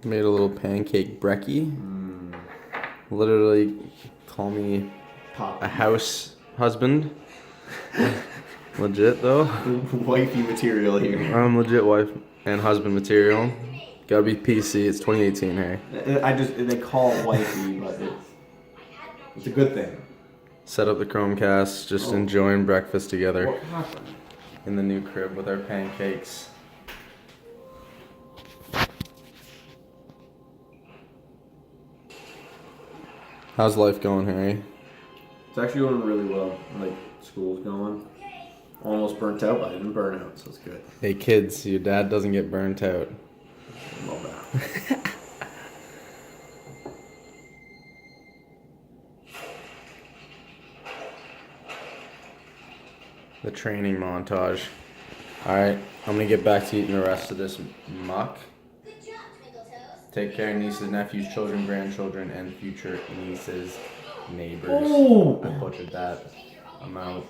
Made a little pancake brekkie. Literally, call me a house husband. Legit though. Wifey material here. I'm legit wife and husband material. Gotta be PC. It's 2018, hey. They call it wifey, but it's a good thing. Set up the Chromecast, just enjoying breakfast together. What happened? In the new crib with our pancakes. How's life going, Harry? It's actually going really well. Like, school's going. Almost burnt out, but I didn't burn out, so it's good. Hey kids, your dad doesn't get burnt out. Love that. The training montage. Alright, I'm gonna get back to eating the rest of this muck. Take care, nieces, nephews, children, grandchildren, and future nieces, neighbors. Oh. I butchered that. I'm out.